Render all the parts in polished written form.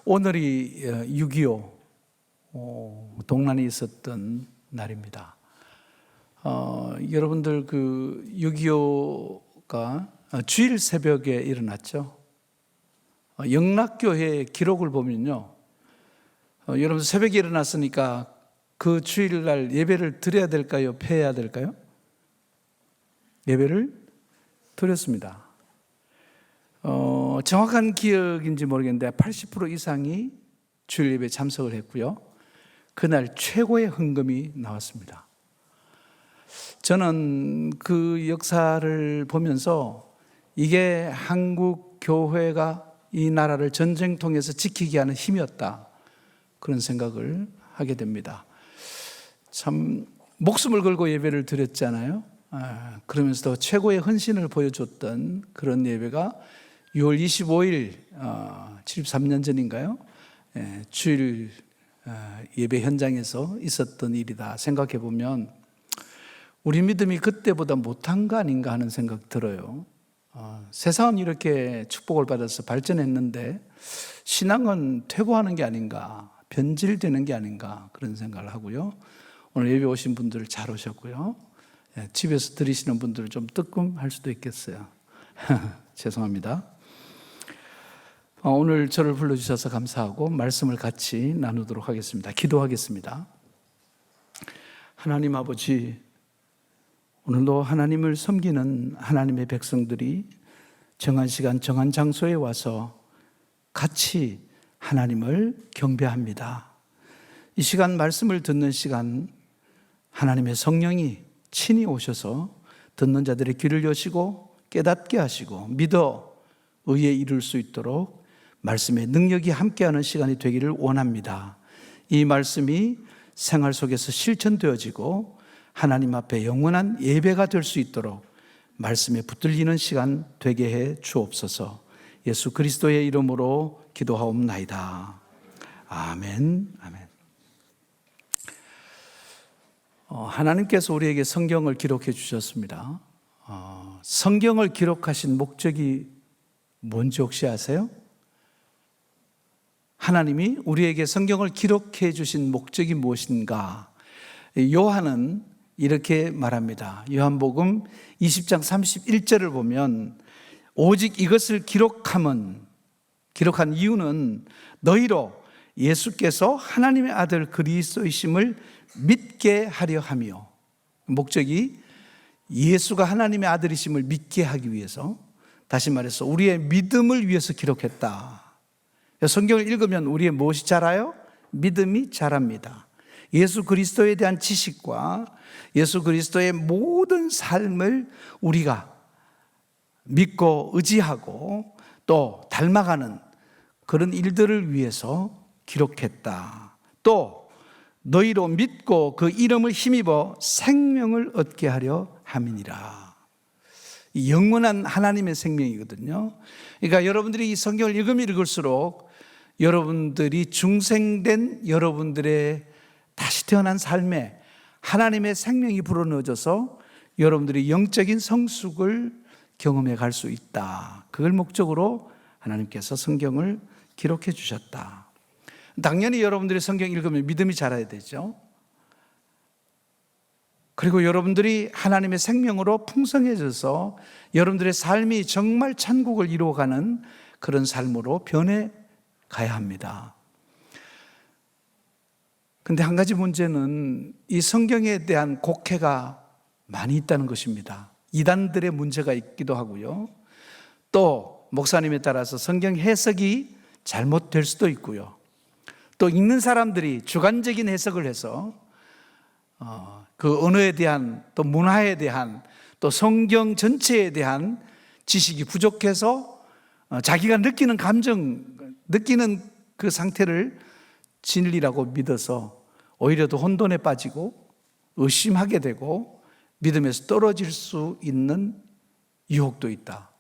오늘이 6.25 동란이 있었던 날입니다. 여러분들 그 6.25가 주일 새벽에 일어났죠. 영락교회의 기록을 보면요, 여러분 새벽에 일어났으니까 그 주일날 예배를 드려야 될까요? 폐해야 될까요? 예배를 드렸습니다. 정확한 기억인지 모르겠는데 80% 이상이 주일 예배에 참석을 했고요. 그날 최고의 헌금이 나왔습니다. 저는 그 역사를 보면서 이게 한국 교회가 이 나라를 전쟁통에서 지키게 하는 힘이었다, 그런 생각을 하게 됩니다. 참 목숨을 걸고 예배를 드렸잖아요. 그러면서도 최고의 헌신을 보여줬던 그런 예배가 6월 25일 73년 전인가요? 주일 예배 현장에서 있었던 일이다 생각해 보면 우리 믿음이 그때보다 못한 거 아닌가 하는 생각 들어요. 세상은 이렇게 축복을 받아서 발전했는데 신앙은 퇴보하는 게 아닌가, 변질되는 게 아닌가, 그런 생각을 하고요. 오늘 예배 오신 분들 잘 오셨고요. 집에서 들으시는 분들 좀 뜨끔할 수도 있겠어요. 죄송합니다. 오늘 저를 불러주셔서 감사하고 말씀을 같이 나누도록 하겠습니다. 기도하겠습니다. 하나님 아버지, 오늘도 하나님을 섬기는 하나님의 백성들이 정한 시간 정한 장소에 와서 같이 하나님을 경배합니다. 이 시간 말씀을 듣는 시간 하나님의 성령이 친히 오셔서 듣는 자들의 귀를 여시고 깨닫게 하시고 믿어 의에 이룰 수 있도록 말씀의 능력이 함께하는 시간이 되기를 원합니다. 이 말씀이 생활 속에서 실천되어지고 하나님 앞에 영원한 예배가 될 수 있도록 말씀에 붙들리는 시간 되게 해 주옵소서. 예수 그리스도의 이름으로 기도하옵나이다. 아멘. 아멘. 하나님께서 우리에게 성경을 기록해 주셨습니다. 성경을 기록하신 목적이 뭔지 혹시 아세요? 하나님이 우리에게 성경을 기록해 주신 목적이 무엇인가? 요한은 이렇게 말합니다. 요한복음 20장 31절을 보면 오직 이것을 기록한 이유는 너희로 예수께서 하나님의 아들 그리스도이심을 믿게 하려 함이요. 목적이 예수가 하나님의 아들이심을 믿게 하기 위해서, 다시 말해서 우리의 믿음을 위해서 기록했다. 성경을 읽으면 우리의 무엇이 자라요? 믿음이 자랍니다. 예수 그리스도에 대한 지식과 예수 그리스도의 모든 삶을 우리가 믿고 의지하고 또 닮아가는 그런 일들을 위해서 기록했다. 또 너희로 믿고 그 이름을 힘입어 생명을 얻게 하려 함이니라. 영원한 하나님의 생명이거든요. 그러니까 여러분들이 이 성경을 읽으면 읽을수록 여러분들이 중생된 여러분들의 다시 태어난 삶에 하나님의 생명이 불어넣어져서 여러분들이 영적인 성숙을 경험해 갈 수 있다. 그걸 목적으로 하나님께서 성경을 기록해 주셨다. 당연히 여러분들이 성경 읽으면 믿음이 자라야 되죠. 그리고 여러분들이 하나님의 생명으로 풍성해져서 여러분들의 삶이 정말 천국을 이루어가는 그런 삶으로 변해 가야 합니다. 근데 한 가지 문제는 이 성경에 대한 곡해가 많이 있다는 것입니다. 이단들의 문제가 있기도 하고요. 또 목사님에 따라서 성경 해석이 잘못될 수도 있고요. 또 읽는 사람들이 주관적인 해석을 해서 그 언어에 대한 또 문화에 대한 또 성경 전체에 대한 지식이 부족해서 자기가 느끼는 감정, 느끼는 그 상태를 진리라고 믿어서 오히려 더 혼돈에 빠지고 의심하게 되고 믿음에서 떨어질 수 있는 유혹도 있다.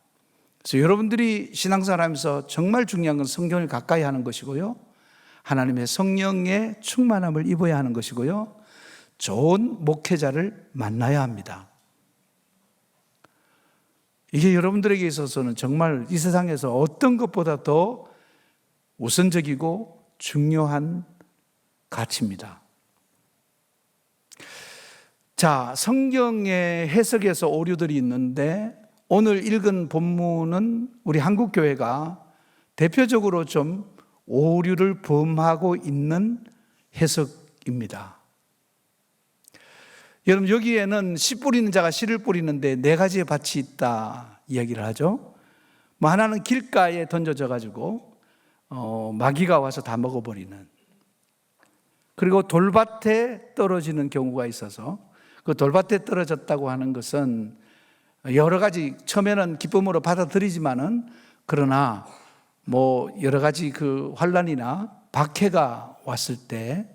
그래서 여러분들이 신앙생활하면서 정말 중요한 건 성경을 가까이 하는 것이고요, 하나님의 성령의 충만함을 입어야 하는 것이고요, 좋은 목회자를 만나야 합니다. 이게 여러분들에게 있어서는 정말 이 세상에서 어떤 것보다 더 우선적이고 중요한 가치입니다. 자, 성경의 해석에서 오류들이 있는데 오늘 읽은 본문은 우리 한국교회가 대표적으로 좀 오류를 범하고 있는 해석입니다. 여러분, 여기에는 씨 뿌리는 자가 씨를 뿌리는데 네 가지의 밭이 있다 이야기를 하죠. 뭐 하나는 길가에 던져져 가지고 마귀가 와서 다 먹어버리는, 그리고 돌밭에 떨어지는 경우가 있어서 그 돌밭에 떨어졌다고 하는 것은 여러 가지 처음에는 기쁨으로 받아들이지만은 그러나 뭐 여러 가지 그 환난이나 박해가 왔을 때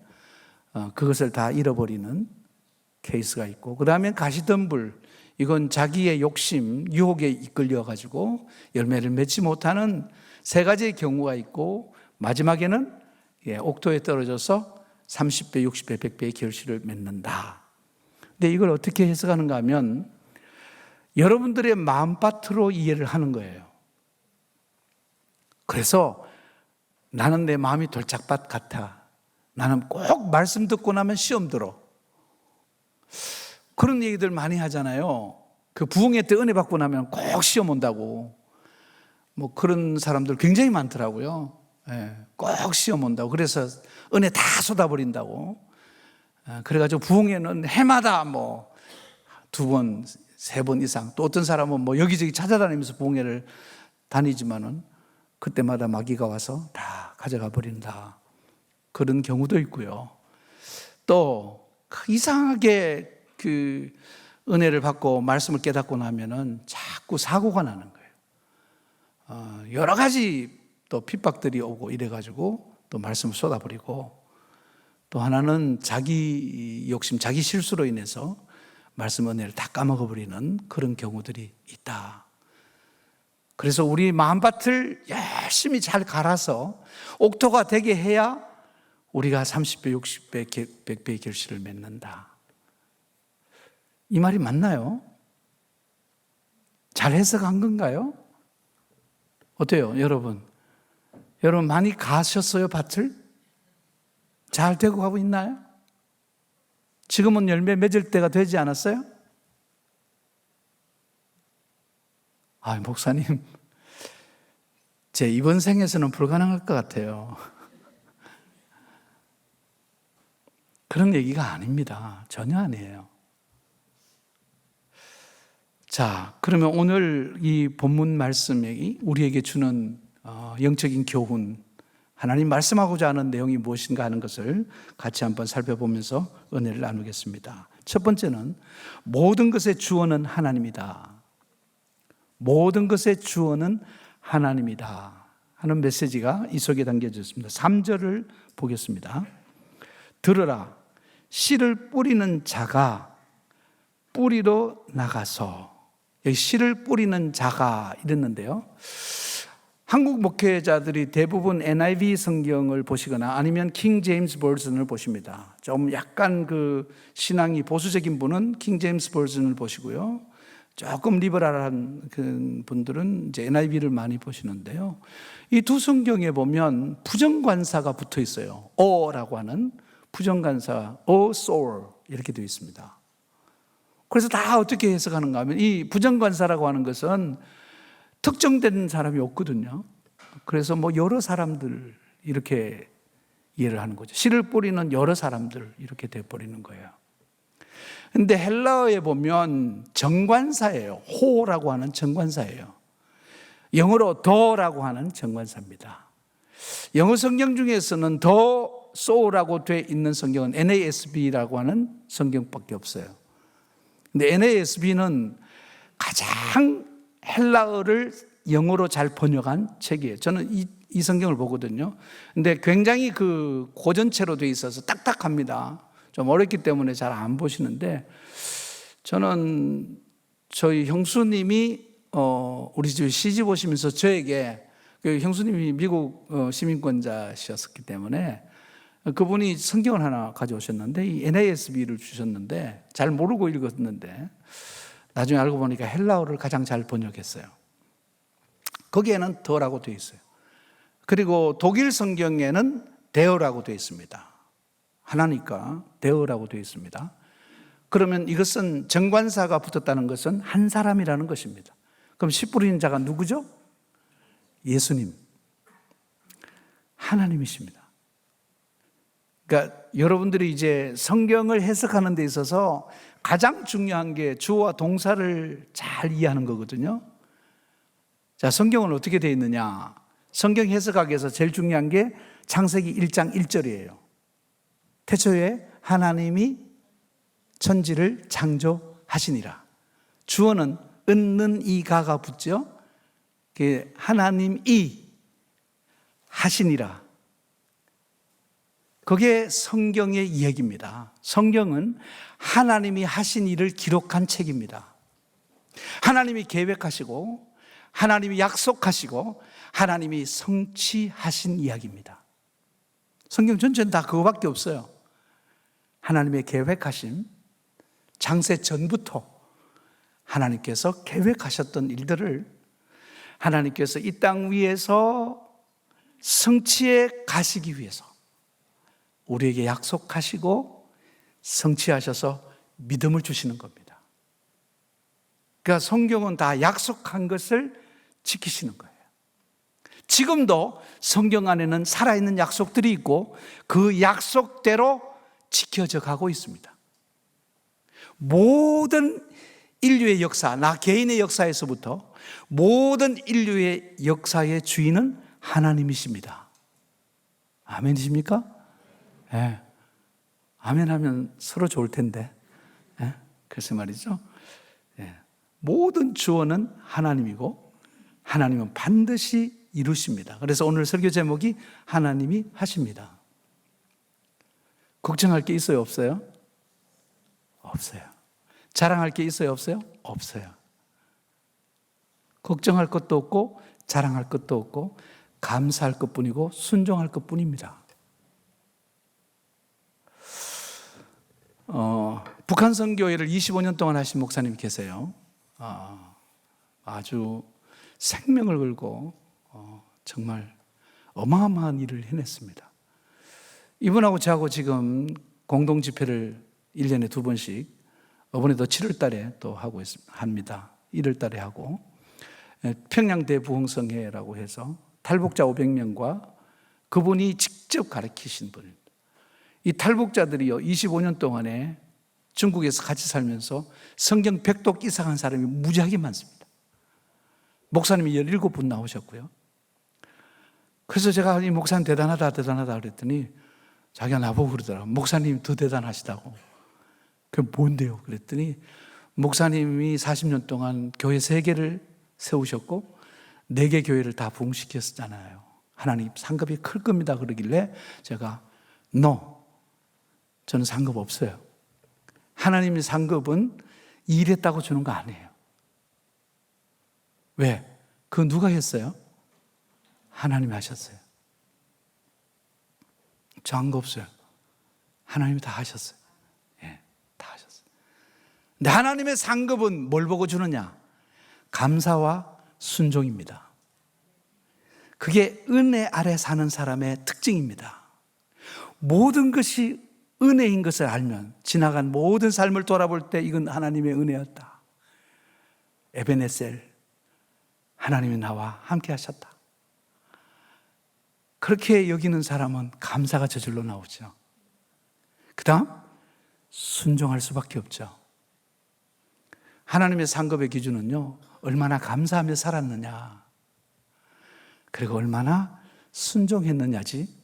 그것을 다 잃어버리는 케이스가 있고, 그 다음에 가시덤불, 이건 자기의 욕심, 유혹에 이끌려 가지고 열매를 맺지 못하는 세 가지의 경우가 있고, 마지막에는 옥토에 떨어져서 30배, 60배, 100배의 결실을 맺는다. 근데 이걸 어떻게 해석하는가 하면 여러분들의 마음밭으로 이해를 하는 거예요. 그래서 나는 내 마음이 돌짝밭 같아. 나는 꼭 말씀 듣고 나면 시험 들어. 그런 얘기들 많이 하잖아요. 그 부흥회 때 은혜 받고 나면 꼭 시험 온다고. 뭐 그런 사람들 굉장히 많더라고요. 꼭 시험 온다고. 그래서 은혜 다 쏟아버린다고. 그래가지고 부흥회는 해마다 뭐 2번, 3번 이상, 또 어떤 사람은 뭐 여기저기 찾아다니면서 부흥회를 다니지만은 그때마다 마귀가 와서 다 가져가 버린다. 그런 경우도 있고요. 또 이상하게 그 은혜를 받고 말씀을 깨닫고 나면은 자꾸 사고가 나는 거예요. 여러 가지 또 핍박들이 오고 이래가지고 또 말씀을 쏟아버리고, 또 하나는 자기 욕심, 자기 실수로 인해서 말씀 은혜를 다 까먹어버리는 그런 경우들이 있다. 그래서 우리 마음밭을 열심히 잘 갈아서 옥토가 되게 해야 우리가 30배, 60배, 100배의 결실을 맺는다. 이 말이 맞나요? 잘 해석한 건가요? 어때요, 여러분? 여러분 많이 가셨어요, 밭을? 잘 되고 가고 있나요? 지금은 열매 맺을 때가 되지 않았어요? 목사님, 제 이번 생에서는 불가능할 것 같아요. 그런 얘기가 아닙니다. 전혀 아니에요. 자, 그러면 오늘 이 본문 말씀이 우리에게 주는 영적인 교훈, 하나님 말씀하고자 하는 내용이 무엇인가 하는 것을 같이 한번 살펴보면서 은혜를 나누겠습니다. 첫 번째는 모든 것의 주원은 하나님이다. 모든 것의 주원은 하나님이다 하는 메시지가 이 속에 담겨져 있습니다. 3절을 보겠습니다. 들으라, 씨를 뿌리는 자가 뿌리로 나가서, 여기 씨를 뿌리는 자가 이랬는데요, 한국 목회자들이 대부분 NIV 성경을 보시거나 아니면 킹 제임스 버전을 보십니다. 좀 약간 그 신앙이 보수적인 분은 킹 제임스 버전을 보시고요, 조금 리버럴한 그 분들은 이제 NIV를 많이 보시는데요, 이 두 성경에 보면 부정관사가 붙어 있어요. 어라고 하는 부정관사, soul 이렇게 되어 있습니다. 그래서 다 어떻게 해석하는가 하면 이 부정관사라고 하는 것은 특정된 사람이 없거든요. 그래서 뭐 여러 사람들 이렇게 이해를 하는 거죠. 씨를 뿌리는 여러 사람들 이렇게 돼버리는 거예요. 근데 헬라어에 보면 정관사예요. 호라고 하는 정관사예요. 영어로 더라고 하는 정관사입니다. 영어 성경 중에서는 더 so라고 돼 있는 성경은 NASB라고 하는 성경밖에 없어요. 근데 NASB는 가장 헬라어를 영어로 잘 번역한 책이에요. 저는 이 성경을 보거든요. 근데 굉장히 그 고전체로 돼 있어서 딱딱합니다. 좀 어렵기 때문에 잘 안 보시는데, 저는 저희 형수님이 우리 집 시집 오시면서 저에게, 그 형수님이 미국 시민권자셨기 때문에 그분이 성경을 하나 가져오셨는데 이 NASB를 주셨는데 잘 모르고 읽었는데 나중에 알고 보니까 헬라어를 가장 잘 번역했어요. 거기에는 더라고 되어 있어요. 그리고 독일 성경에는 데어라고 되어 있습니다. 하나니까 데어라고 되어 있습니다. 그러면 이것은 정관사가 붙었다는 것은 한 사람이라는 것입니다. 그럼 씨 뿌리는 자가 누구죠? 예수님, 하나님이십니다. 그러니까 여러분들이 이제 성경을 해석하는 데 있어서 가장 중요한 게 주어와 동사를 잘 이해하는 거거든요. 자, 성경은 어떻게 되어 있느냐? 성경 해석하기 위해서 제일 중요한 게 창세기 1장 1절이에요. 태초에 하나님이 천지를 창조하시니라. 주어는 은는 이가가 붙죠. 하나님이 하시니라. 그게 성경의 이야기입니다. 성경은 하나님이 하신 일을 기록한 책입니다. 하나님이 계획하시고 하나님이 약속하시고 하나님이 성취하신 이야기입니다. 성경 전체는 다 그거밖에 없어요. 하나님의 계획하심, 창세 전부터 하나님께서 계획하셨던 일들을 하나님께서 이 땅 위에서 성취해 가시기 위해서 우리에게 약속하시고 성취하셔서 믿음을 주시는 겁니다. 그러니까 성경은 다 약속한 것을 지키시는 거예요. 지금도 성경 안에는 살아있는 약속들이 있고 그 약속대로 지켜져 가고 있습니다. 모든 인류의 역사, 나 개인의 역사에서부터 모든 인류의 역사의 주인은 하나님이십니다. 아멘이십니까? 네. 아멘 하면 서로 좋을 텐데. 네? 그래서 말이죠. 네. 모든 주어는 하나님이고 하나님은 반드시 이루십니다. 그래서 오늘 설교 제목이 하나님이 하십니다. 걱정할 게 있어요, 없어요? 없어요. 자랑할 게 있어요, 없어요? 없어요. 걱정할 것도 없고 자랑할 것도 없고 감사할 것뿐이고 순종할 것뿐입니다. 북한 선교회를 25년 동안 하신 목사님이 계세요. 아주 생명을 걸고 정말 어마어마한 일을 해냈습니다. 이분하고 저하고 지금 공동 집회를 1년에 2번씩 이번에도 7월 달에 또 하고 합니다. 1월 달에 하고 평양 대부흥성회라고 해서 탈북자 500명과 그분이 직접 가르치신 분입니다. 이 탈북자들이요 25년 동안에 중국에서 같이 살면서 성경 100독 이상한 사람이 무지하게 많습니다. 목사님이 17분 나오셨고요. 그래서 제가 이 목사님 대단하다 그랬더니 자기가 나보고 그러더라고요. 목사님 더 대단하시다고. 그게 뭔데요? 그랬더니 목사님이 40년 동안 교회 3개를 세우셨고 4개 교회를 다 부흥시켰잖아요. 하나님 상급이 클 겁니다 그러길래 제가 저는 상급 없어요. 하나님의 상급은 일했다고 주는 거 아니에요. 왜? 그거 누가 했어요? 하나님이 하셨어요. 저 한 거 없어요. 하나님이 다 하셨어요. 예, 다 하셨어요. 근데 하나님의 상급은 뭘 보고 주느냐? 감사와 순종입니다. 그게 은혜 아래 사는 사람의 특징입니다. 모든 것이 은혜인 것을 알면 지나간 모든 삶을 돌아볼 때 이건 하나님의 은혜였다. 에베네셀, 하나님이 나와 함께 하셨다. 그렇게 여기는 사람은 감사가 저절로 나오죠. 그 다음 순종할 수밖에 없죠. 하나님의 상급의 기준은요 얼마나 감사하며 살았느냐 그리고 얼마나 순종했느냐지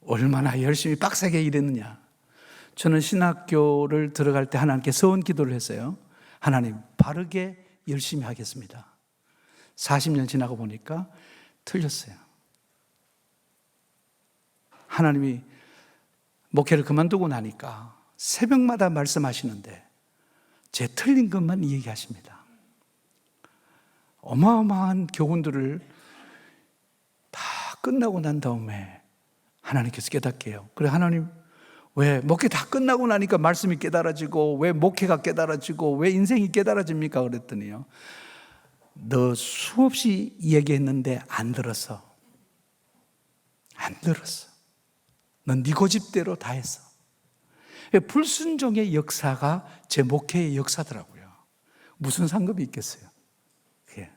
얼마나 열심히 빡세게 일했느냐. 저는 신학교를 들어갈 때 하나님께 서원 기도를 했어요. 하나님 바르게 열심히 하겠습니다. 40년 지나고 보니까 틀렸어요. 하나님이 목회를 그만두고 나니까 새벽마다 말씀하시는데 제 틀린 것만 얘기하십니다. 어마어마한 교훈들을 다 끝나고 난 다음에 하나님께서 깨닫게 해요. 그래 하나님 왜 목회 다 끝나고 나니까 말씀이 깨달아지고 왜 목회가 깨달아지고 왜 인생이 깨달아집니까? 그랬더니요 너 수없이 얘기했는데 안 들었어. 안 들었어. 넌 네 고집대로 다 했어. 불순종의 역사가 제 목회의 역사더라고요. 무슨 상급이 있겠어요? 예.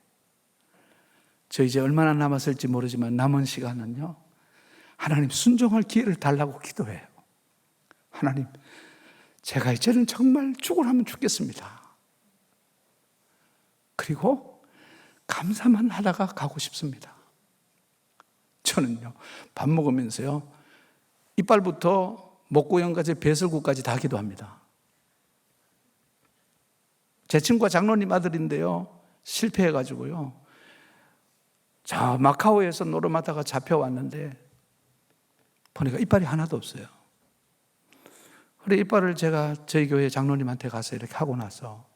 저 이제 얼마나 남았을지 모르지만 남은 시간은요, 하나님 순종할 기회를 달라고 기도해요. 하나님, 제가 이제는 정말 죽으라면 죽겠습니다. 그리고 감사만 하다가 가고 싶습니다. 저는요, 밥 먹으면서요, 이빨부터 목구멍까지 배설구까지 다 기도합니다. 제 친구가 장로님 아들인데요, 실패해가지고요, 저 마카오에서 노름하다가 잡혀왔는데 보니까 이빨이 하나도 없어요. 그래 이빨을 제가 저희 교회 장로님한테 가서 이렇게 하고 나서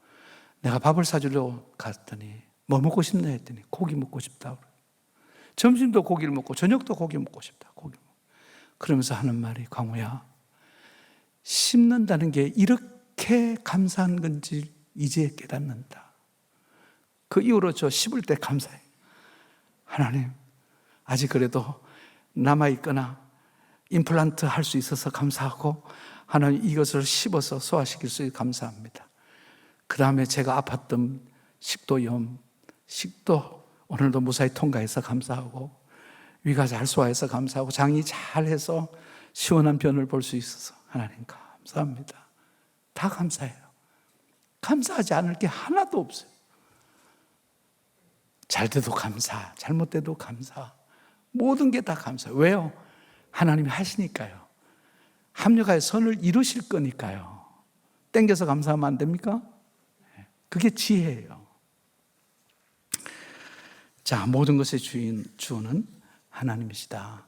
내가 밥을 사주려 갔더니 뭐 먹고 싶나 했더니 고기 먹고 싶다. 점심도 고기를 먹고 저녁도 고기 먹고 싶다. 고기. 그러면서 하는 말이, 광우야, 씹는다는 게 이렇게 감사한 건지 이제 깨닫는다. 그 이후로 저 씹을 때 감사해. 하나님, 아직 그래도 남아있거나 임플란트 할 수 있어서 감사하고, 하나님 이것을 씹어서 소화시킬 수 있어 감사합니다. 그 다음에 제가 아팠던 식도염, 식도 오늘도 무사히 통과해서 감사하고, 위가 잘 소화해서 감사하고, 장이 잘해서 시원한 변을 볼 수 있어서 하나님 감사합니다. 다 감사해요. 감사하지 않을 게 하나도 없어요. 잘 돼도 감사, 잘못돼도 감사, 모든 게 다 감사해요. 왜요? 하나님이 하시니까요. 합력하여 선을 이루실 거니까요. 땡겨서 감사하면 안 됩니까? 그게 지혜예요. 자, 모든 것의 주는 하나님이시다.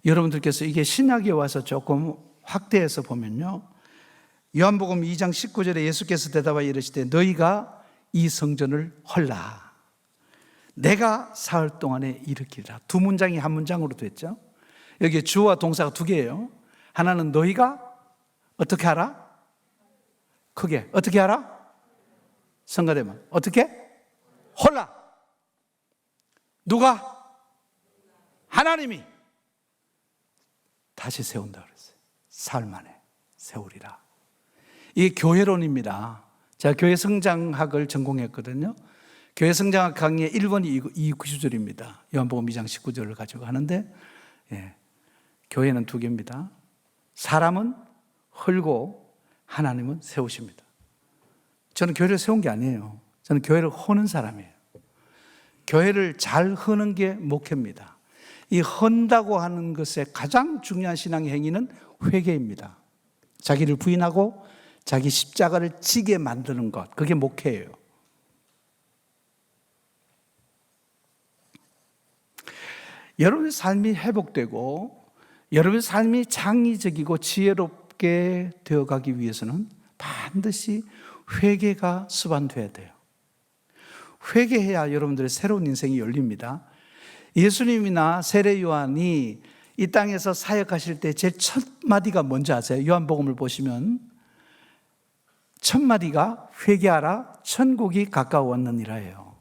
여러분들께서 이게 신약에 와서 조금 확대해서 보면요, 요한복음 2장 19절에 예수께서 대답하여 이르시되 너희가 이 성전을 헐라 내가 사흘 동안에 일으키리라. 두 문장이 한 문장으로 됐죠. 여기에 주어와 동사가 두 개예요. 하나는 너희가 어떻게 하라? 크게 어떻게 하라? 성가대면 어떻게? 헐라. 누가? 하나님이 다시 세운다 그랬어요. 사흘 만에 세우리라. 이게 교회론입니다. 제가 교회 성장학을 전공했거든요. 교회 성장학 강의의 1번이 이 구절입니다. 요한복음 2장 19절을 가지고 하는데, 교회는 두 개입니다. 사람은 헐고 하나님은 세우십니다. 저는 교회를 세운 게 아니에요. 저는 교회를 허는 사람이에요. 교회를 잘 허는 게 목회입니다. 이 헌다고 하는 것의 가장 중요한 신앙의 행위는 회개입니다. 자기를 부인하고 자기 십자가를 지게 만드는 것, 그게 목회예요. 여러분의 삶이 회복되고 여러분의 삶이 창의적이고 지혜롭게 되어가기 위해서는 반드시 회개가 수반돼야 돼요. 회개해야 여러분들의 새로운 인생이 열립니다. 예수님이나 세례 요한이 이 땅에서 사역하실 때 제일 첫 마디가 뭔지 아세요? 요한복음을 보시면 첫 마디가 회개하라 천국이 가까웠느니라예요.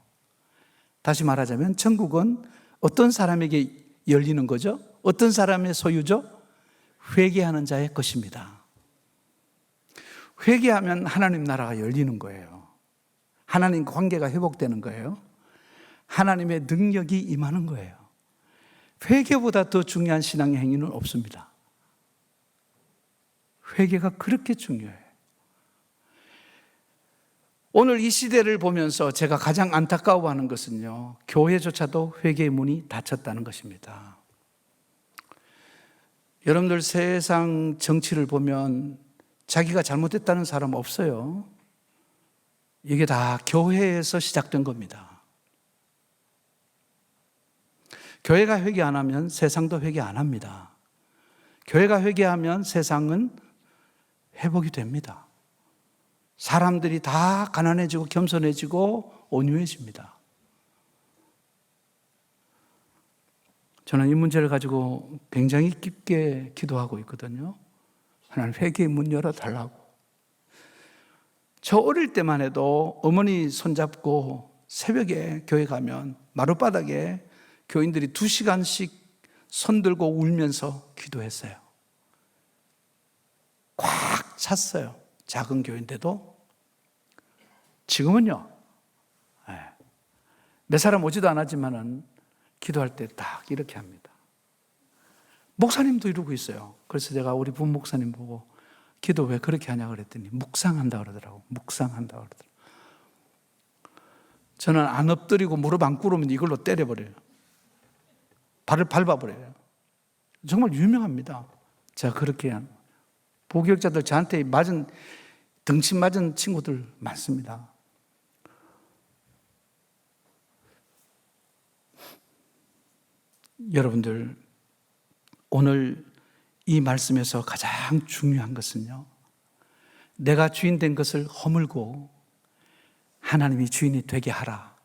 다시 말하자면 천국은 어떤 사람에게 열리는 거죠? 어떤 사람의 소유죠? 회개하는 자의 것입니다. 회개하면 하나님 나라가 열리는 거예요. 하나님 관계가 회복되는 거예요. 하나님의 능력이 임하는 거예요. 회개보다 더 중요한 신앙의 행위는 없습니다. 회개가 그렇게 중요해요. 오늘 이 시대를 보면서 제가 가장 안타까워하는 것은요, 교회조차도 회개의 문이 닫혔다는 것입니다. 여러분들 세상 정치를 보면 자기가 잘못했다는 사람 없어요. 이게 다 교회에서 시작된 겁니다. 교회가 회개 안 하면 세상도 회개 안 합니다. 교회가 회개하면 세상은 회복이 됩니다. 사람들이 다 가난해지고 겸손해지고 온유해집니다. 저는 이 문제를 가지고 굉장히 깊게 기도하고 있거든요. 하나님 회개의 문 열어달라고. 저 어릴 때만 해도 어머니 손잡고 새벽에 교회 가면 마룻바닥에 교인들이 2시간씩 손들고 울면서 기도했어요. 꽉 찼어요. 작은 교회인데도. 지금은요, 몇 사람 오지도 않았지만은 기도할 때 딱 이렇게 합니다. 목사님도 이러고 있어요. 그래서 제가 우리 분 목사님 보고 기도 왜 그렇게 하냐 그랬더니 묵상한다 그러더라고. 묵상한다 그러더라고. 저는 안 엎드리고 무릎 안 꿇으면 이걸로 때려버려요. 발을 밟아버려요. 정말 유명합니다. 제가 그렇게 한 부교육자들 저한테 덩치 맞은 친구들 많습니다. 여러분들, 오늘 이 말씀에서 가장 중요한 것은요, 내가 주인 된 것을 허물고 하나님이 주인이 되게 하라.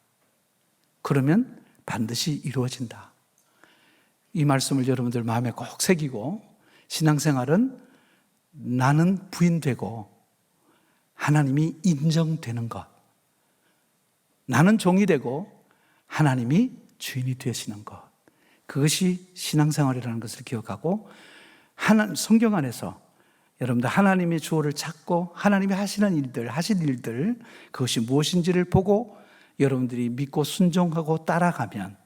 그러면 반드시 이루어진다. 이 말씀을 여러분들 마음에 꼭 새기고, 신앙생활은 나는 부인되고 하나님이 인정되는 것, 나는 종이 되고 하나님이 주인이 되시는 것, 그것이 신앙생활이라는 것을 기억하고, 성경 안에서 여러분들 하나님의 주어를 찾고 하나님이 하실 일들 그것이 무엇인지를 보고 여러분들이 믿고 순종하고 따라가면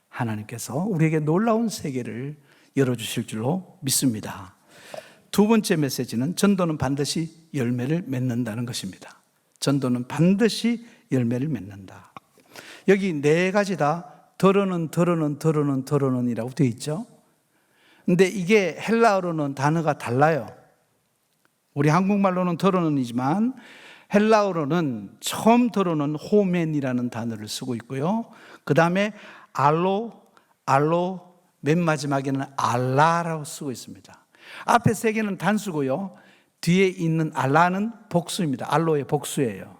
하나님께서 우리에게 놀라운 세계를 열어주실 줄로 믿습니다. 두 번째 메시지는 전도는 반드시 열매를 맺는다는 것입니다. 전도는 반드시 열매를 맺는다. 여기 네 가지 다 더러는 이라고 되어 있죠. 근데 이게 헬라어로는 단어가 달라요. 우리 한국말로는 더러는이지만 헬라어로는 처음 더러는 호멘이라는 단어를 쓰고 있고요. 그 다음에 알로, 맨 마지막에는 알라라고 쓰고 있습니다. 앞에 세 개는 단수고요. 뒤에 있는 알라는 복수입니다. 알로의 복수예요.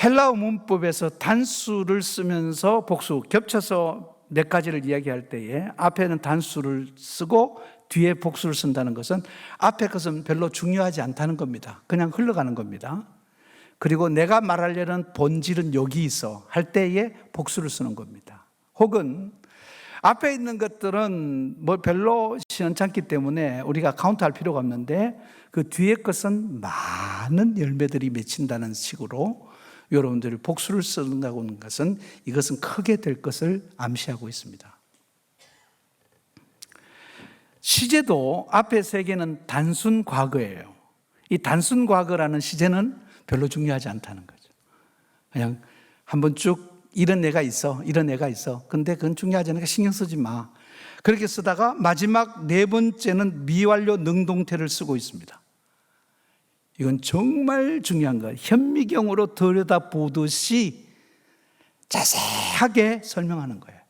헬라어 문법에서 단수를 쓰면서 복수, 겹쳐서 몇 가지를 이야기할 때에 앞에는 단수를 쓰고 뒤에 복수를 쓴다는 것은 앞에 것은 별로 중요하지 않다는 겁니다. 그냥 흘러가는 겁니다. 그리고 내가 말하려는 본질은 여기 있어 할 때에 복수를 쓰는 겁니다. 혹은 앞에 있는 것들은 뭐 별로 시원찮기 때문에 우리가 카운트할 필요가 없는데 그 뒤에 것은 많은 열매들이 맺힌다는 식으로 여러분들이 복수를 쓴다고 하는 것은 이것은 크게 될 것을 암시하고 있습니다. 시제도 앞에 세 개는 단순 과거예요. 이 단순 과거라는 시제는 별로 중요하지 않다는 거죠. 그냥 한번 쭉 이런 애가 있어. 근데 그건 중요하지 않으니까 신경 쓰지 마. 그렇게 쓰다가 마지막 네 번째는 미완료 능동태를 쓰고 있습니다. 이건 정말 중요한 거예요. 현미경으로 들여다보듯이 자세하게 설명하는 거예요.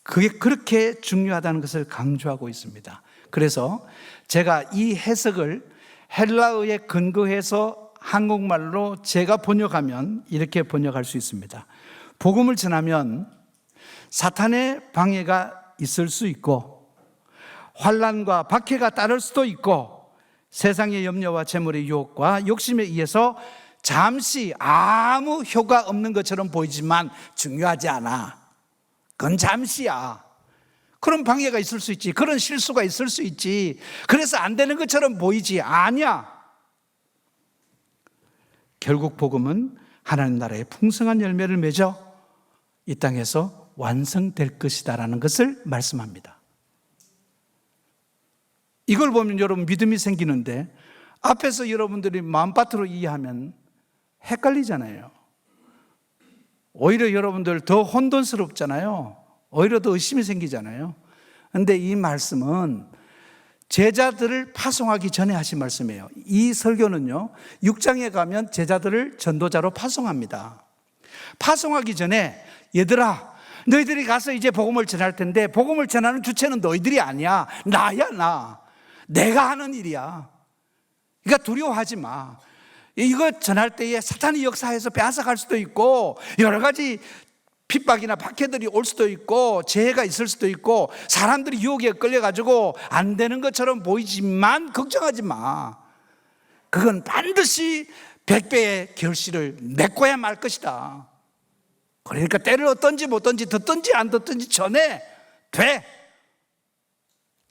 그게 그렇게 중요하다는 것을 강조하고 있습니다. 그래서 제가 이 해석을 헬라어에 근거해서 한국말로 제가 번역하면 이렇게 번역할 수 있습니다. 복음을 전하면 사탄의 방해가 있을 수 있고 환난과 박해가 따를 수도 있고 세상의 염려와 재물의 유혹과 욕심에 의해서 잠시 아무 효과 없는 것처럼 보이지만 중요하지 않아. 그건 잠시야. 그런 방해가 있을 수 있지. 그런 실수가 있을 수 있지. 그래서 안 되는 것처럼 보이지. 아니야. 결국 복음은 하나님 나라의 풍성한 열매를 맺어 이 땅에서 완성될 것이다라는 것을 말씀합니다. 이걸 보면 여러분 믿음이 생기는데 앞에서 여러분들이 마음밭으로 이해하면 헷갈리잖아요. 오히려 여러분들 더 혼돈스럽잖아요. 오히려 더 의심이 생기잖아요. 그런데 이 말씀은 제자들을 파송하기 전에 하신 말씀이에요. 이 설교는요, 6장에 가면 제자들을 전도자로 파송합니다. 파송하기 전에 얘들아, 너희들이 가서 이제 복음을 전할 텐데 복음을 전하는 주체는 너희들이 아니야. 나야, 나. 내가 하는 일이야. 그러니까 두려워하지 마. 이거 전할 때에 사탄이 역사해서 빼앗아갈 수도 있고 여러 가지 핍박이나 박해들이 올 수도 있고 재해가 있을 수도 있고 사람들이 유혹에 끌려가지고 안 되는 것처럼 보이지만 걱정하지 마. 그건 반드시 100배의 결실을 맺고야 말 것이다. 그러니까 때를 얻든지 못 든지 듣든지 안 듣든지 전에 돼.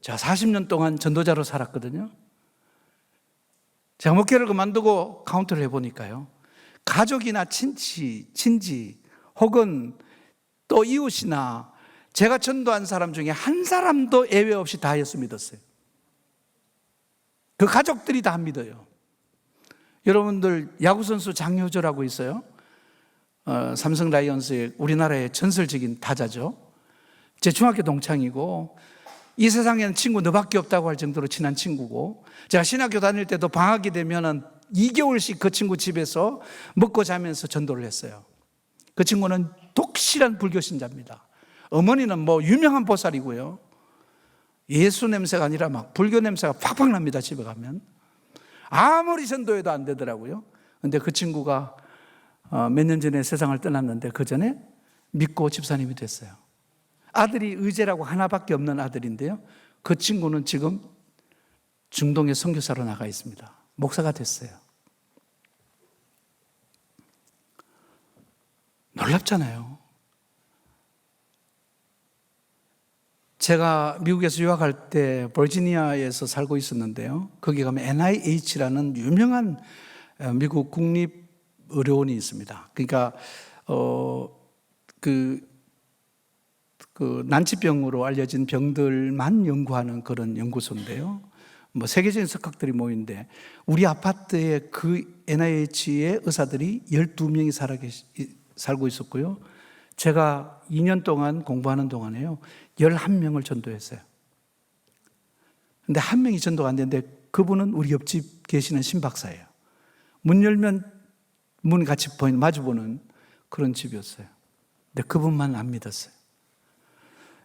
제가 40년 동안 전도자로 살았거든요. 제가 목회를 그만두고 카운트를 해보니까요, 가족이나 친지 혹은 또 이웃이나 제가 전도한 사람 중에 한 사람도 예외 없이 다 예수 믿었어요. 그 가족들이 다 믿어요. 여러분들 야구선수 장효조라고 있어요. 삼성 라이온스의 우리나라의 전설적인 타자죠. 제 중학교 동창이고 이 세상에는 친구 너밖에 없다고 할 정도로 친한 친구고, 제가 신학교 다닐 때도 방학이 되면은 2개월씩 그 친구 집에서 먹고 자면서 전도를 했어요. 그 친구는 독실한 불교 신자입니다. 어머니는 뭐 유명한 보살이고요. 예수 냄새가 아니라 막 불교 냄새가 팍팍 납니다. 집에 가면 아무리 전도해도 안 되더라고요. 근데 그 친구가 몇 년 전에 세상을 떠났는데 그 전에 믿고 집사님이 됐어요. 아들이 의제라고 하나밖에 없는 아들인데요, 그 친구는 지금 중동에 선교사로 나가 있습니다. 목사가 됐어요. 놀랍잖아요. 제가 미국에서 유학할 때 버지니아에서 살고 있었는데요, 거기 가면 NIH라는 유명한 미국 국립의료원이 있습니다. 그러니까 그 난치병으로 알려진 병들만 연구하는 그런 연구소인데요, 뭐 세계적인 석학들이 모이는데 우리 아파트에 그 NIH의 의사들이 12명이 살고 있었고요, 제가 2년 동안 공부하는 동안에요 11명을 전도했어요. 근데 한 명이 전도가 안 되는데 그분은 우리 옆집 계시는 신박사예요. 문 열면 문 같이 마주보는 그런 집이었어요. 근데 그분만 안 믿었어요.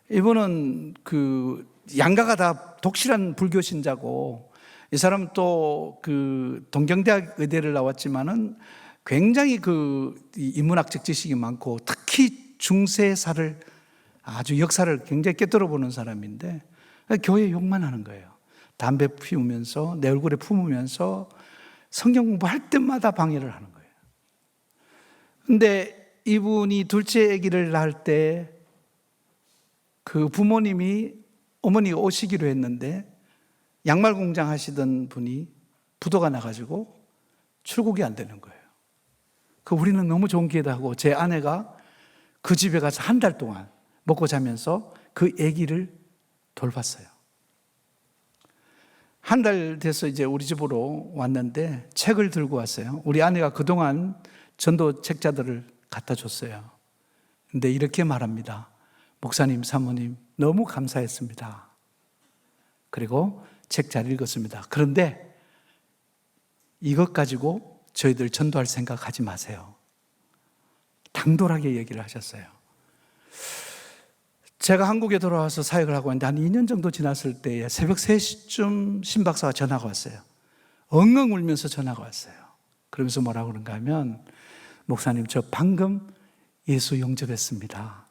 이분은 그 양가가 다 독실한 불교 신자고, 이 사람은 또 그 동경대학 의대를 나왔지만은 굉장히 그 인문학적 지식이 많고 특히 중세사를 아주 역사를 굉장히 꿰뚫어 보는 사람인데 교회 욕만 하는 거예요. 담배 피우면서 내 얼굴에 품으면서 성경 공부할 때마다 방해를 하는 거예요. 근데 이분이 둘째 아기를 낳을 때 그 부모님이 어머니가 오시기로 했는데 양말 공장 하시던 분이 부도가 나가지고 출국이 안 되는 거예요. 우리는 너무 좋은 기회다 하고 제 아내가 그 집에 가서 한 달 동안 먹고 자면서 그 아기를 돌봤어요. 한 달 돼서 이제 우리 집으로 왔는데 책을 들고 왔어요. 우리 아내가 그동안 전도 책자들을 갖다 줬어요. 근데 이렇게 말합니다. 목사님, 사모님, 너무 감사했습니다. 그리고 책 잘 읽었습니다. 그런데 이것 가지고 저희들 전도할 생각 하지 마세요. 당돌하게 얘기를 하셨어요. 제가 한국에 돌아와서 사역을 하고 있는데 한 2년 정도 지났을 때에 새벽 3시쯤 신박사가 전화가 왔어요. 엉엉 울면서 전화가 왔어요. 그러면서 뭐라고 그런가 하면, 목사님, 저 방금 예수 영접했습니다.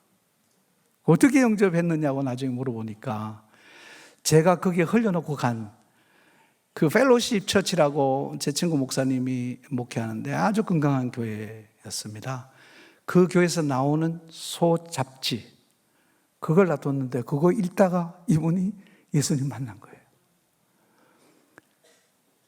어떻게 영접했느냐고 나중에 물어보니까 제가 거기에 흘려놓고 간 그 펠로십 처치라고 제 친구 목사님이 목회하는데 아주 건강한 교회였습니다. 그 교회에서 나오는 소 잡지, 그걸 놔뒀는데 그거 읽다가 이분이 예수님 만난 거예요.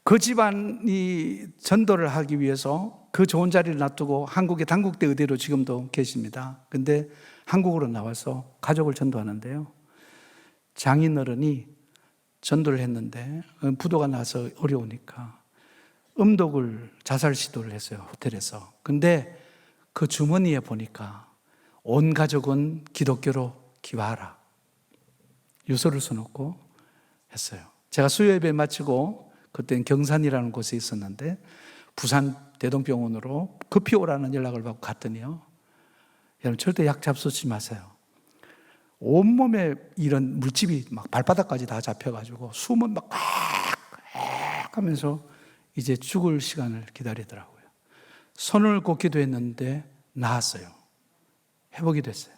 그 집안이 전도를 하기 위해서 그 좋은 자리를 놔두고 한국의 단국대 의대로 지금도 계십니다. 근데 한국으로 나와서 가족을 전도하는데요, 장인어른이 전도를 했는데 부도가 나서 어려우니까 음독을 자살 시도를 했어요, 호텔에서. 근데 그 주머니에 보니까 온 가족은 기독교로 기화하라 유서를 써놓고 했어요. 제가 수요예배 마치고 그때는 경산이라는 곳에 있었는데 부산 대동병원으로 급히 오라는 연락을 받고 갔더니요, 여러분 절대 약 잡수지 마세요. 온몸에 이런 물집이 막 발바닥까지 다 잡혀가지고 숨은 막 하면서 이제 죽을 시간을 기다리더라고요. 손을 꽂기도 했는데 나았어요. 회복이 됐어요.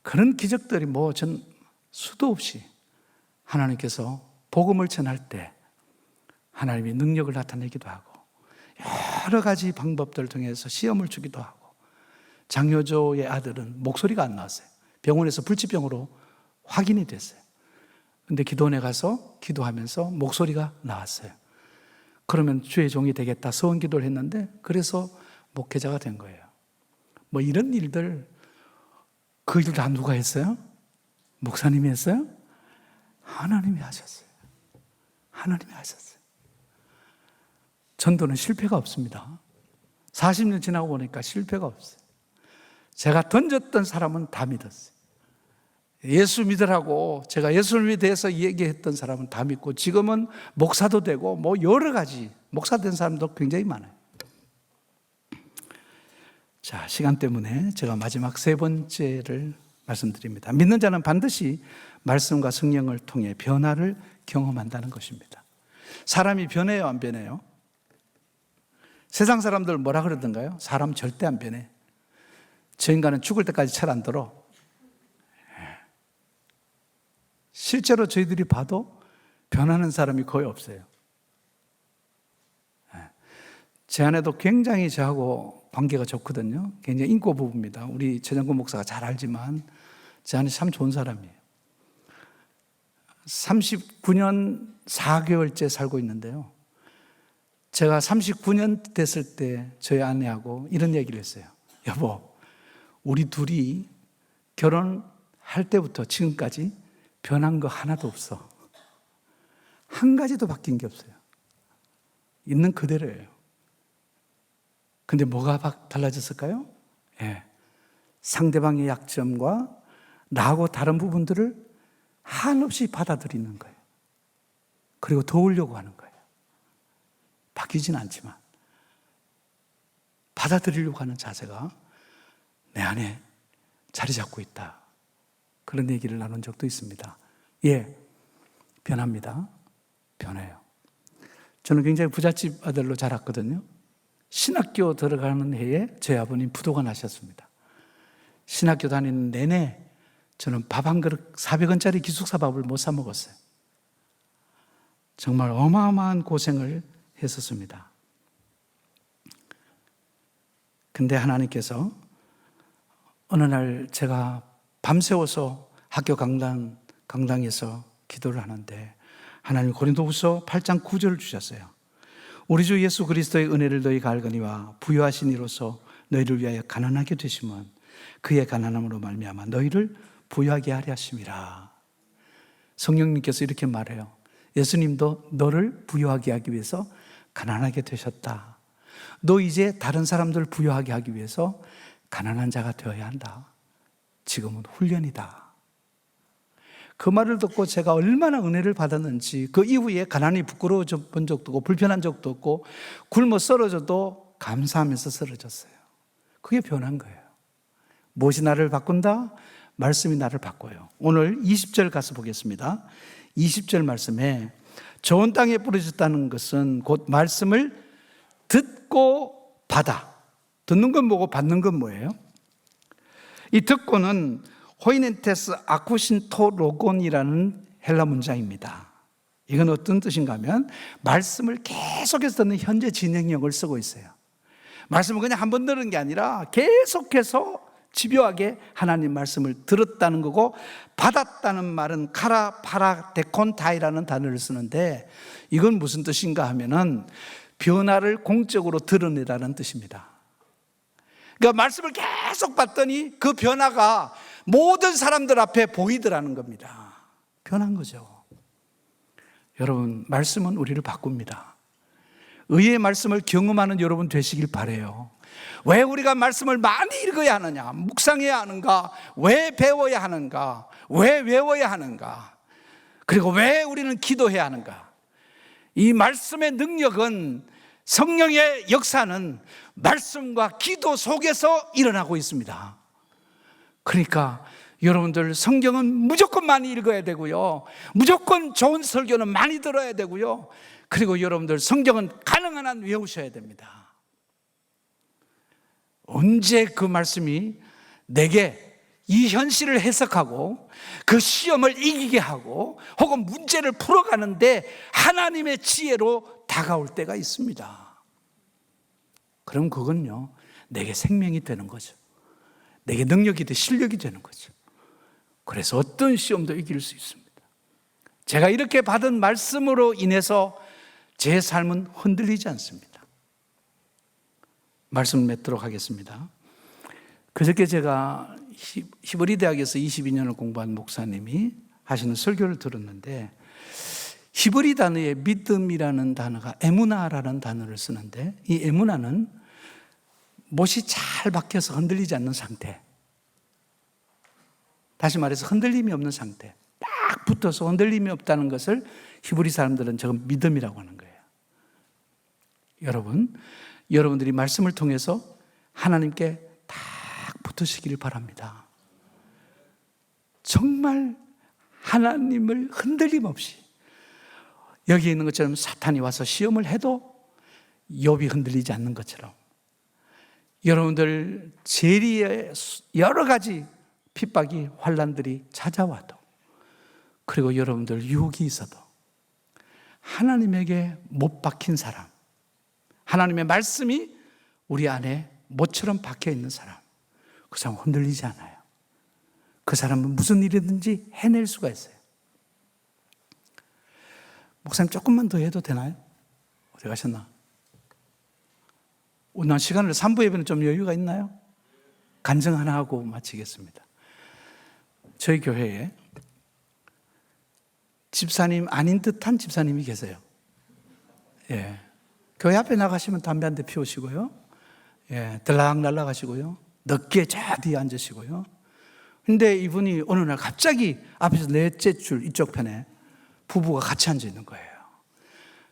그런 기적들이 전 수도 없이 하나님께서 복음을 전할 때 하나님이 능력을 나타내기도 하고 여러 가지 방법들을 통해서 시험을 주기도 하고 장효조의 아들은 목소리가 안 나왔어요. 병원에서 불치병으로 확인이 됐어요. 근데 기도원에 가서 기도하면서 목소리가 나왔어요. 그러면 주의 종이 되겠다 서원 기도를 했는데 그래서 목회자가 된 거예요. 뭐 이런 일들, 그 일 다 누가 했어요? 목사님이 했어요? 하나님이 하셨어요. 하나님이 하셨어요. 전도는 실패가 없습니다. 40년 지나고 보니까 실패가 없어요. 제가 던졌던 사람은 다 믿었어요. 예수 믿으라고 제가 예수를 대해서 얘기했던 사람은 다 믿고 지금은 목사도 되고 뭐 여러 가지 목사 된 사람도 굉장히 많아요. 자, 시간 때문에 제가 마지막 세 번째를 말씀드립니다. 믿는 자는 반드시 말씀과 성령을 통해 변화를 경험한다는 것입니다. 사람이 변해요, 안 변해요? 세상 사람들 뭐라 그러던가요? 사람 절대 안 변해. 저 인간은 죽을 때까지 철 안 들어. 실제로 저희들이 봐도 변하는 사람이 거의 없어요. 제 아내도 굉장히 저하고 관계가 좋거든요. 굉장히 인고 부부입니다. 우리 최정근 목사가 잘 알지만 제 아내 참 좋은 사람이에요. 39년 4개월째 살고 있는데요. 제가 39년 됐을 때 저희 아내하고 이런 얘기를 했어요. 여보, 우리 둘이 결혼할 때부터 지금까지 변한 거 하나도 없어. 한 가지도 바뀐 게 없어요. 있는 그대로예요. 근데 뭐가 달라졌을까요? 예. 상대방의 약점과 나하고 다른 부분들을 한없이 받아들이는 거예요. 그리고 도우려고 하는 거예요. 바뀌진 않지만 받아들이려고 하는 자세가 내 안에 자리 잡고 있다. 그런 얘기를 나눈 적도 있습니다. 예, 변합니다. 변해요. 저는 굉장히 부잣집 아들로 자랐거든요. 신학교 들어가는 해에 저희 아버님 부도가 나셨습니다. 신학교 다니는 내내 저는 밥 한 그릇 400원짜리 기숙사 밥을 못 사 먹었어요. 정말 어마어마한 고생을 했었습니다. 근데 하나님께서 어느 날 제가 밤새워서 학교 강당에서 기도를 하는데 하나님 고린도후서 8장 9절을 주셨어요. 우리 주 예수 그리스도의 은혜를 너희가 알거니와 부요하신 이로써 너희를 위하여 가난하게 되심은 그의 가난함으로 말미암아 너희를 부요하게 하려 하심이라. 성령님께서 이렇게 말해요. 예수님도 너를 부요하게 하기 위해서 가난하게 되셨다. 너 이제 다른 사람들 부요하게 하기 위해서 가난한 자가 되어야 한다. 지금은 훈련이다. 그 말을 듣고 제가 얼마나 은혜를 받았는지, 그 이후에 가난이 부끄러워 본 적도 없고 불편한 적도 없고 굶어 쓰러져도 감사하면서 쓰러졌어요. 그게 변한 거예요. 무엇이 나를 바꾼다? 말씀이 나를 바꿔요. 오늘 20절 가서 보겠습니다. 20절 말씀에 좋은 땅에 뿌려졌다는 것은 곧 말씀을 듣고 받아. 듣는 건 뭐고 받는 건 뭐예요? 이 듣고는 호이넨테스 아쿠신토로곤이라는 헬라 문장입니다. 이건 어떤 뜻인가 하면 말씀을 계속해서 듣는 현재 진행형을 쓰고 있어요. 말씀을 그냥 한 번 들은 게 아니라 계속해서 집요하게 하나님 말씀을 들었다는 거고, 받았다는 말은 카라 파라 데콘타이라는 단어를 쓰는데 이건 무슨 뜻인가 하면은 변화를 공적으로 드러내다는 뜻입니다. 그러니까 말씀을 계속 받더니 그 변화가 모든 사람들 앞에 보이더라는 겁니다. 변한 거죠. 여러분, 말씀은 우리를 바꿉니다. 의의 말씀을 경험하는 여러분 되시길 바라요. 왜 우리가 말씀을 많이 읽어야 하느냐? 묵상해야 하는가? 왜 배워야 하는가? 왜 외워야 하는가? 그리고 왜 우리는 기도해야 하는가? 이 말씀의 능력은, 성령의 역사는 말씀과 기도 속에서 일어나고 있습니다. 그러니까 여러분들 성경은 무조건 많이 읽어야 되고요, 무조건 좋은 설교는 많이 들어야 되고요, 그리고 여러분들 성경은 가능한 한 외우셔야 됩니다. 언제 그 말씀이 내게 이 현실을 해석하고 그 시험을 이기게 하고 혹은 문제를 풀어가는데 하나님의 지혜로 다가올 때가 있습니다. 그럼 그건요, 내게 생명이 되는 거죠. 내게 능력이 돼 실력이 되는 거죠. 그래서 어떤 시험도 이길 수 있습니다. 제가 이렇게 받은 말씀으로 인해서 제 삶은 흔들리지 않습니다. 말씀을 맺도록 하겠습니다. 그저께 제가 히브리 대학에서 22년을 공부한 목사님이 하시는 설교를 들었는데, 히브리 단어에 믿음이라는 단어가 에무나라는 단어를 쓰는데, 이 에무나는 못이 잘 박혀서 흔들리지 않는 상태, 다시 말해서 흔들림이 없는 상태, 딱 붙어서 흔들림이 없다는 것을 히브리 사람들은 저건 믿음이라고 하는 거예요. 여러분들이 말씀을 통해서 하나님께 딱 붙으시기를 바랍니다. 정말 하나님을 흔들림 없이, 여기 있는 것처럼 사탄이 와서 시험을 해도 욥이 흔들리지 않는 것처럼, 여러분들 재리의 여러 가지 핍박이, 환난들이 찾아와도, 그리고 여러분들 유혹이 있어도 하나님에게 못 박힌 사람, 하나님의 말씀이 우리 안에 못처럼 박혀 있는 사람, 그 사람은 흔들리지 않아요. 그 사람은 무슨 일이든지 해낼 수가 있어요. 목사님 조금만 더 해도 되나요? 어디 가셨나? 오늘 시간을 3부 예배는 좀 여유가 있나요? 간증 하나 하고 마치겠습니다. 저희 교회에 집사님 아닌 듯한 집사님이 계세요. 예. 교회 앞에 나가시면 담배 한 대 피우시고요. 예. 들락날락 하시고요. 늦게 저 뒤에 앉으시고요. 근데 이분이 어느 날 갑자기 앞에서 넷째 줄 이쪽 편에 부부가 같이 앉아 있는 거예요.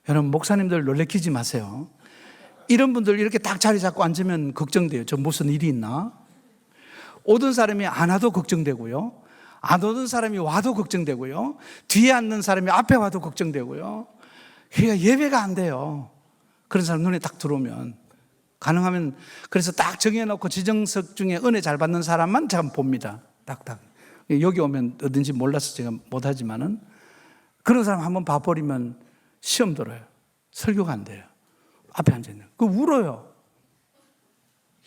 여러분, 목사님들 놀래키지 마세요. 이런 분들 이렇게 딱 자리 잡고 앉으면 걱정돼요. 저 무슨 일이 있나? 오던 사람이 안 와도 걱정되고요. 안 오던 사람이 와도 걱정되고요. 뒤에 앉는 사람이 앞에 와도 걱정되고요. 그러니까 예배가 안 돼요. 그런 사람 눈에 딱 들어오면. 가능하면 그래서 딱 정해놓고 지정석 중에 은혜 잘 받는 사람만 제가 봅니다. 딱딱. 여기 오면 어딘지 몰라서 제가 못하지만은, 그런 사람 한번 봐버리면 시험 들어요. 설교가 안 돼요. 앞에 앉아있는. 그 울어요.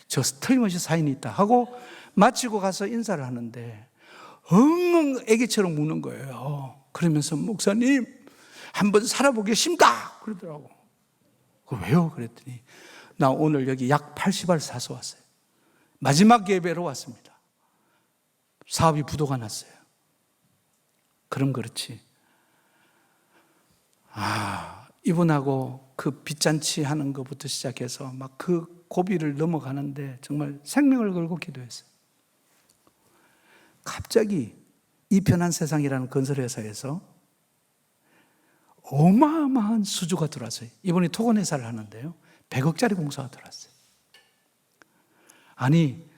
저 틀림없이 사인이 있다 하고 마치고 가서 인사를 하는데 엉엉 애기처럼 우는 거예요. 그러면서 목사님 한번 살아보겠습니다 그러더라고. 왜요? 그랬더니 나 오늘 여기 약 80알 사서 왔어요. 마지막 예배로 왔습니다. 사업이 부도가 났어요. 그럼 그렇지. 이분하고 그 빚잔치 하는 것부터 시작해서 막 그 고비를 넘어가는데 정말 생명을 걸고 기도했어요. 갑자기 이 편한 세상이라는 건설회사에서 어마어마한 수주가 들어왔어요. 이분이 토건회사를 하는데요, 100억짜리 공사가 들어왔어요. 아니,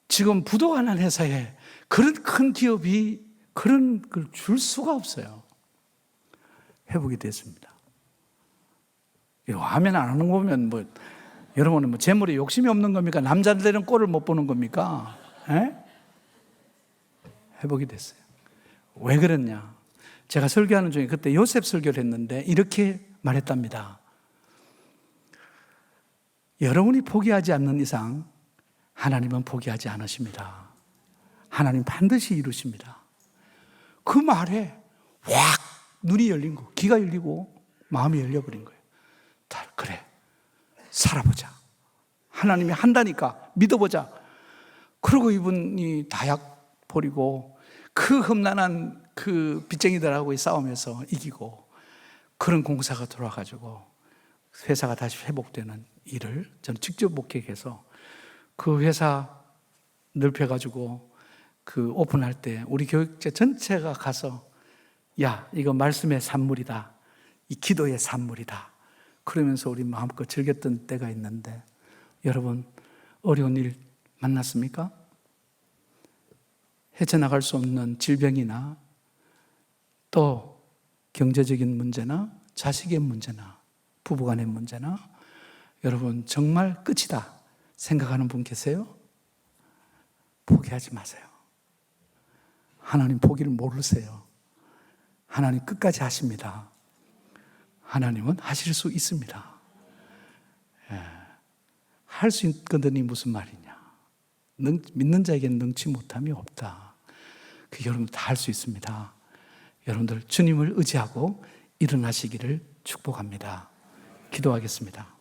지금 부도가 난 회사에 그런 큰 기업이 그런 걸 줄 수가 없어요. 회복이 됐습니다. 화면 안 하는 거 보면 여러분은 재물에 욕심이 없는 겁니까? 남자들은 꼴을 못 보는 겁니까? 에? 회복이 됐어요. 왜 그랬냐? 제가 설교하는 중에 그때 요셉 설교를 했는데 이렇게 말했답니다. 여러분이 포기하지 않는 이상 하나님은 포기하지 않으십니다. 하나님 반드시 이루십니다. 그 말에 확 눈이 열린 거, 귀가 열리고 마음이 열려버린 거예요. 그래, 살아보자. 하나님이 한다니까 믿어보자. 그리고 이분이 다약 버리고 그 험난한 그 빚쟁이들하고의 싸움에서 이기고 그런 공사가 들어와가지고 회사가 다시 회복되는 일을 저는 직접 목격해서 그 회사 넓혀가지고 그 오픈할 때 우리 교육자 전체가 가서 야, 이거 말씀의 산물이다. 이 기도의 산물이다. 그러면서 우리 마음껏 즐겼던 때가 있는데, 여러분 어려운 일 만났습니까? 헤쳐나갈 수 없는 질병이나 또 경제적인 문제나 자식의 문제나 부부간의 문제나 여러분 정말 끝이다 생각하는 분 계세요? 포기하지 마세요. 하나님 포기를 모르세요. 하나님 끝까지 하십니다. 하나님은 하실 수 있습니다. 할 수 있거든이 무슨 말이냐. 믿는 자에게는 능치 못함이 없다. 그 여러분 다 할 수 있습니다. 여러분들 주님을 의지하고 일어나시기를 축복합니다. 기도하겠습니다.